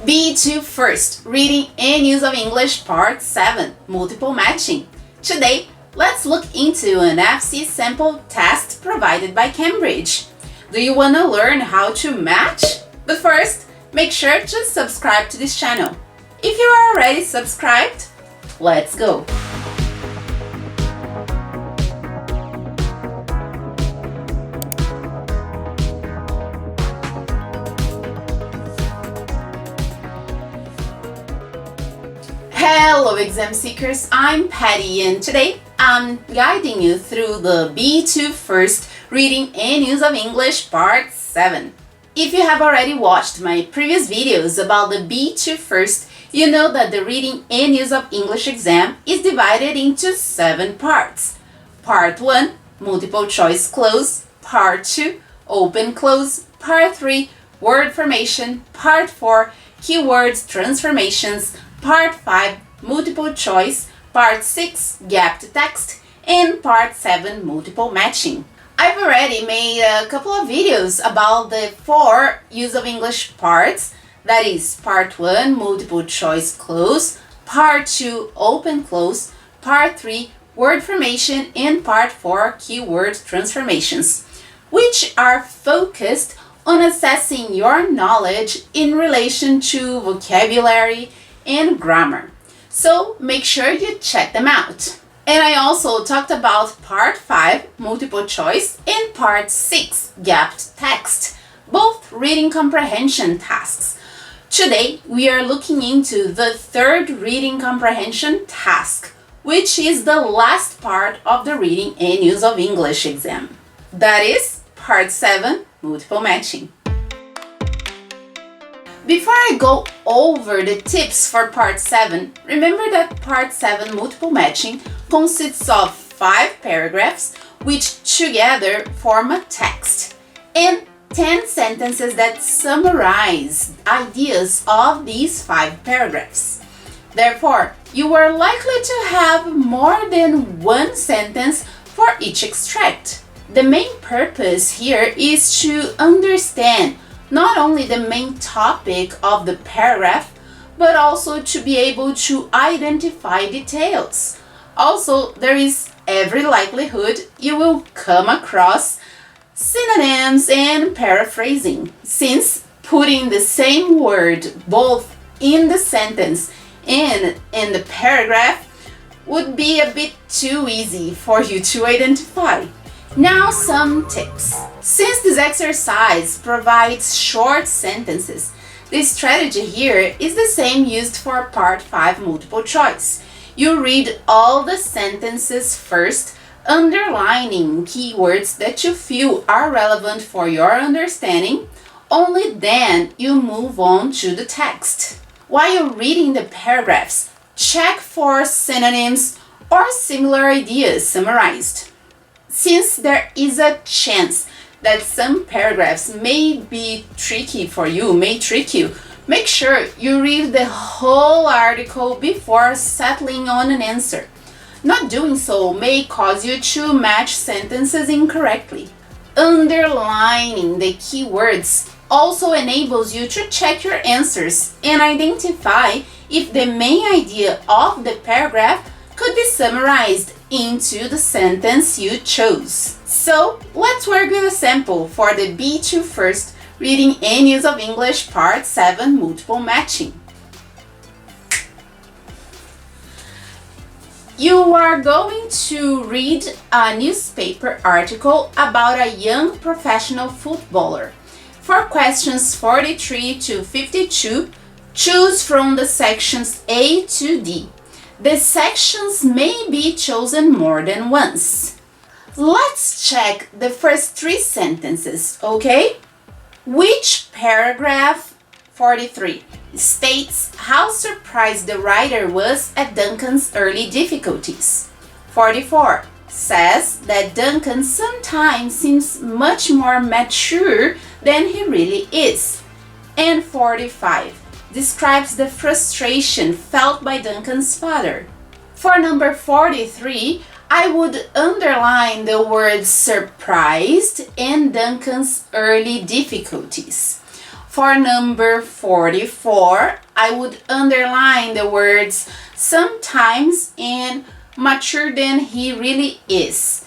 B2 First, Reading and Use of English Part 7, Multiple Matching. Today, let's look into an FC sample test provided by Cambridge. Do you want to learn how to match? But first, make sure to subscribe to this channel. If you are already subscribed, let's go! Hello exam seekers, I'm Patty and today I'm guiding you through the B2 First Reading and Use of English Part 7. If you have already watched my previous videos about the B2 First, you know that the Reading and Use of English exam is divided into 7 parts. Part 1, Multiple Choice Cloze. Part 2, Open Close. Part 3, Word Formation. Part 4, Keywords Transformations. Part 5, Multiple Choice, Part 6, Gapped Text, and Part 7, Multiple Matching. I've already made a couple of videos about the 4 Use of English parts, that is Part 1, Multiple Choice Cloze, Part 2, Open Close, Part 3, Word Formation, and Part 4, Keyword Transformations, which are focused on assessing your knowledge in relation to vocabulary and grammar. So make sure you check them out. And I also talked about Part 5, Multiple Choice, and Part 6, Gapped Text, both reading comprehension tasks. Today, we are looking into the third reading comprehension task, which is the last part of the Reading and Use of English exam. That is Part 7, Multiple Matching. Before I go over the tips for Part 7, remember that Part 7 Multiple Matching consists of 5 paragraphs which together form a text and 10 sentences that summarize ideas of these 5 paragraphs. Therefore, you are likely to have more than one sentence for each extract. The main purpose here is to understand not only the main topic of the paragraph, but also to be able to identify details. Also, there is every likelihood you will come across synonyms and paraphrasing, since putting the same word both in the sentence and in the paragraph would be a bit too easy for you to identify. Now some tips. Since this exercise provides short sentences, the strategy here is the same used for Part 5 Multiple Choice. You read all the sentences first, underlining keywords that you feel are relevant for your understanding. Only then you move on to the text. While you're reading the paragraphs, check for synonyms or similar ideas summarized. Since there is a chance that some paragraphs may be tricky for you, may trick you, make sure you read the whole article before settling on an answer. Not doing so may cause you to match sentences incorrectly. Underlining the keywords also enables you to check your answers and identify if the main idea of the paragraph could be summarized into the sentence you chose. So let's work with a sample for the B2 First Reading and Use of English Part 7 Multiple Matching. You are going to read a newspaper article about a young professional footballer. For questions 43 to 52, choose from the sections A to D. The sections may be chosen more than once. Let's check the first 3 sentences, okay? Which paragraph 43 states how surprised the writer was at Duncan's early difficulties? 44 says that Duncan sometimes seems much more mature than he really is. And 45 describes the frustration felt by Duncan's father. For number 43, I would underline the words surprised and Duncan's early difficulties. For number 44, I would underline the words sometimes and mature than he really is.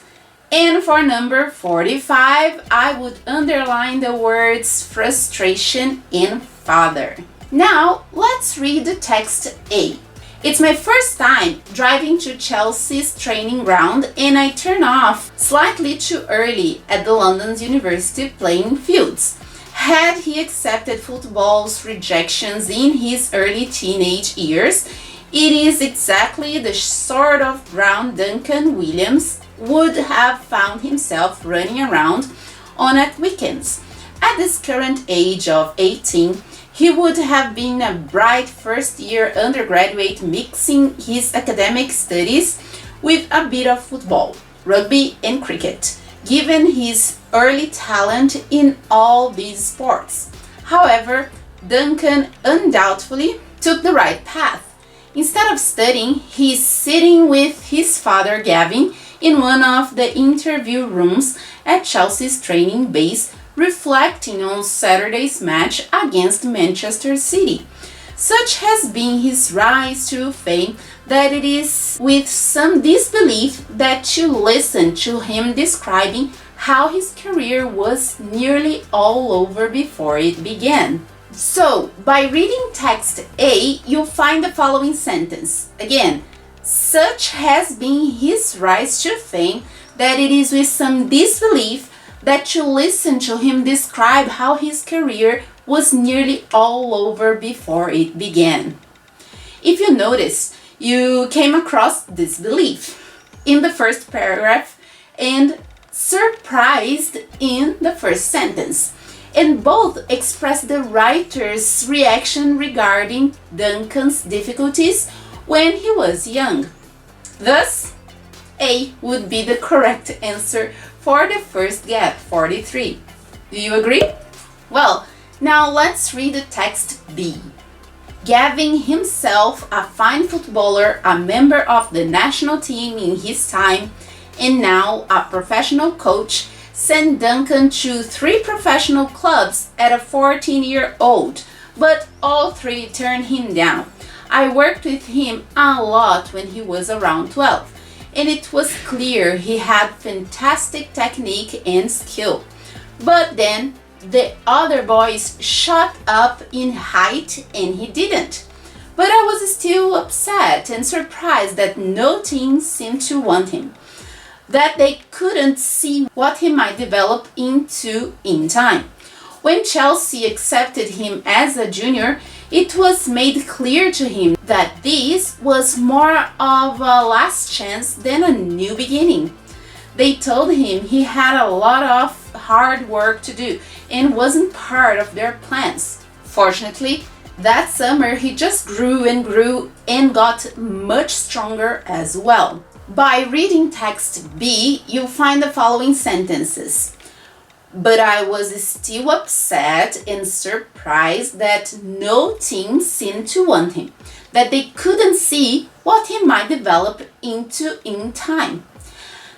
And for number 45, I would underline the words frustration and father. Now, let's read the text A. It's my first time driving to Chelsea's training ground and I turn off slightly too early at the London's University playing fields. Had he accepted football's rejections in his early teenage years, it is exactly the sort of ground Duncan Williams would have found himself running around on at weekends. At this current age of 18, he would have been a bright first-year undergraduate mixing his academic studies with a bit of football, rugby and cricket, given his early talent in all these sports. However, Duncan undoubtedly took the right path. Instead of studying, he's sitting with his father Gavin in one of the interview rooms at Chelsea's training base, reflecting on Saturday's match against Manchester City. Such has been his rise to fame that it is with some disbelief that you listen to him describing how his career was nearly all over before it began. So, by reading text A, you'll find the following sentence. Again, such has been his rise to fame that it is with some disbelief that you listen to him describe how his career was nearly all over before it began. If you notice, you came across disbelief in the first paragraph and surprised in the first sentence, and both express the writer's reaction regarding Duncan's difficulties when he was young. Thus, A would be the correct answer for the first gap, 43. Do you agree? Well, now let's read the text B. Gavin himself, a fine footballer, a member of the national team in his time, and now a professional coach, sent Duncan to 3 professional clubs at a 14-year-old, but all 3 turned him down. I worked with him a lot when he was around 12, and it was clear he had fantastic technique and skill. But then the other boys shot up in height and he didn't. But I was still upset and surprised that no team seemed to want him, that they couldn't see what he might develop into in time. When Chelsea accepted him as a junior, it was made clear to him that this was more of a last chance than a new beginning. They told him he had a lot of hard work to do and wasn't part of their plans. Fortunately, that summer he just grew and got much stronger as well. By reading text B, you'll find the following sentences. But I was still upset and surprised that no team seemed to want him, that they couldn't see what he might develop into in time.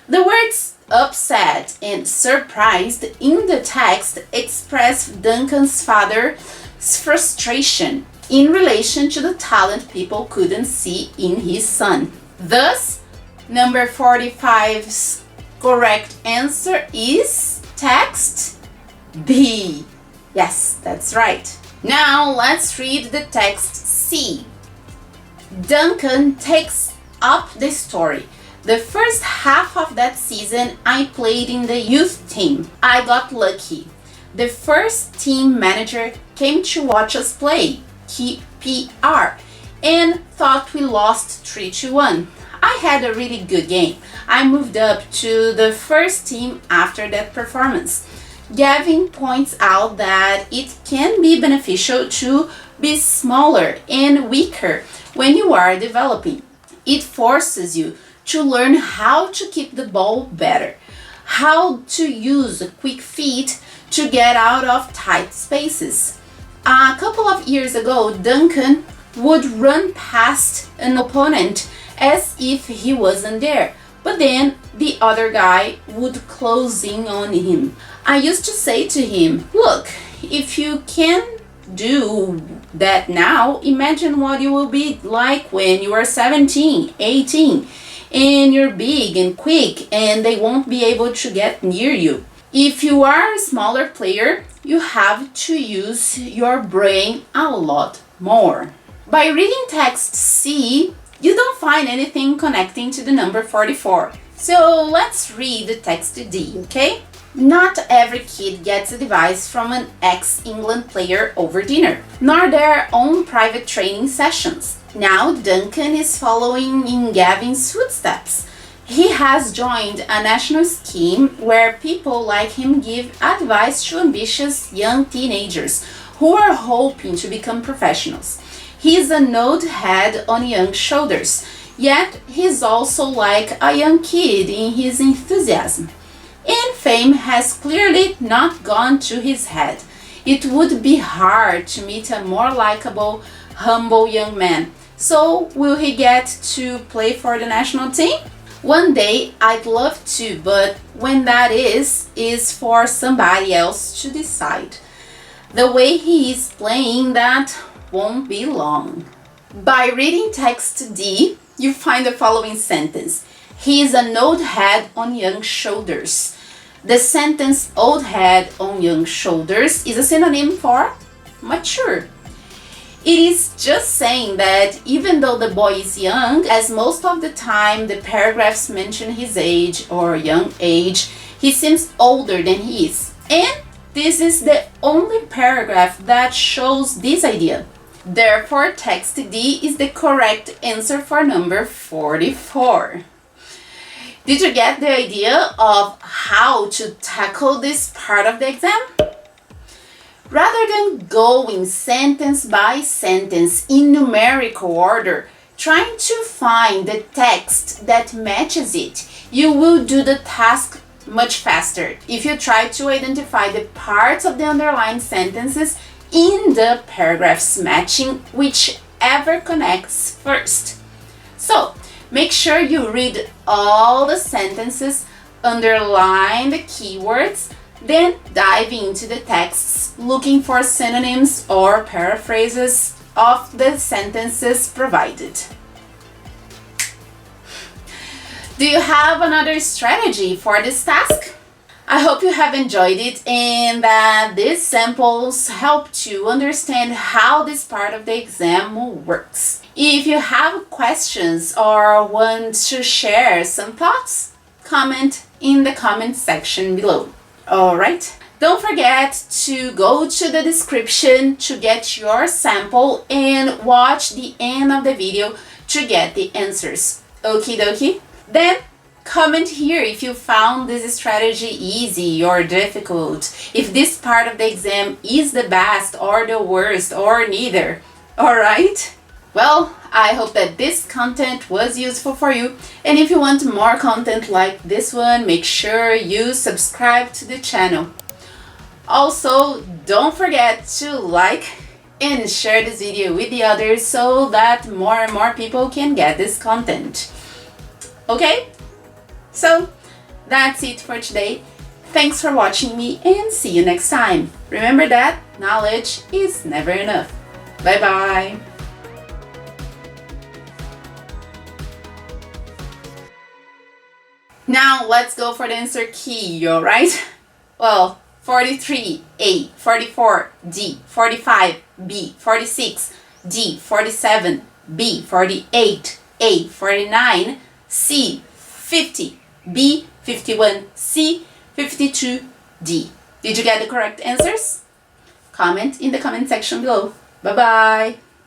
The words upset and surprised in the text express Duncan's father's frustration in relation to the talent people couldn't see in his son. Thus, number 45's correct answer is text B. Yes, that's right. Now let's read the text C. Duncan takes up the story. The first half of that season, I played in the youth team. I got lucky. The first team manager came to watch us play, PR, and thought we lost 3-1. I had a really good game. I moved up to the first team after that performance. Gavin points out that it can be beneficial to be smaller and weaker when you are developing. It forces you to learn how to keep the ball better, how to use a quick feet to get out of tight spaces. A couple of years ago, Duncan would run past an opponent as if he wasn't there, but then the other guy would close in on him. I used to say to him, look, if you can do that now, imagine what you will be like when you are 17, 18, and you're big and quick and they won't be able to get near you. If you are a smaller player, you have to use your brain a lot more. By reading text C, you don't find anything connecting to the number 44. So let's read the text D, okay? Not every kid gets a device from an ex-England player over dinner, nor their own private training sessions. Now Duncan is following in Gavin's footsteps. He has joined a national scheme where people like him give advice to ambitious young teenagers who are hoping to become professionals. He's an old head on young shoulders, yet he's also like a young kid in his enthusiasm. And fame has clearly not gone to his head. It would be hard to meet a more likable, humble young man. So, will he get to play for the national team? One day I'd love to, but when that is for somebody else to decide. The way he is playing, that won't be long. By reading text D, you find the following sentence. He is an old head on young shoulders. The sentence old head on young shoulders is a synonym for mature. It is just saying that even though the boy is young, as most of the time the paragraphs mention his age or young age, he seems older than he is. And this is the only paragraph that shows this idea. Therefore, text D is the correct answer for number 44. Did you get the idea of how to tackle this part of the exam? Rather than going sentence by sentence in numerical order, trying to find the text that matches it, you will do the task much faster if you try to identify the parts of the underlined sentences in the paragraphs matching whichever connects first. So, make sure you read all the sentences, underline the keywords, then dive into the texts looking for synonyms or paraphrases of the sentences provided. Do you have another strategy for this task? I hope you have enjoyed it and that these samples helped you understand how this part of the exam works. If you have questions or want to share some thoughts, comment in the comment section below. Alright? Don't forget to go to the description to get your sample and watch the end of the video to get the answers. Okie dokie? Then comment here if you found this strategy easy or difficult, if this part of the exam is the best or the worst or neither. Alright? Well, I hope that this content was useful for you, and if you want more content like this one, make sure you subscribe to the channel. Also, don't forget to like and share this video with the others so that more and more people can get this content. Okay? So, that's it for today. Thanks for watching me and see you next time. Remember that knowledge is never enough. Bye bye. Now let's go for the answer key, alright? Well, 43, A, 44, D, 45, B, 46, D, 47, B, 48, A, 49, C, 50, B, 51, C, 52, D. Did you get the correct answers? Comment in the comment section below. Bye bye.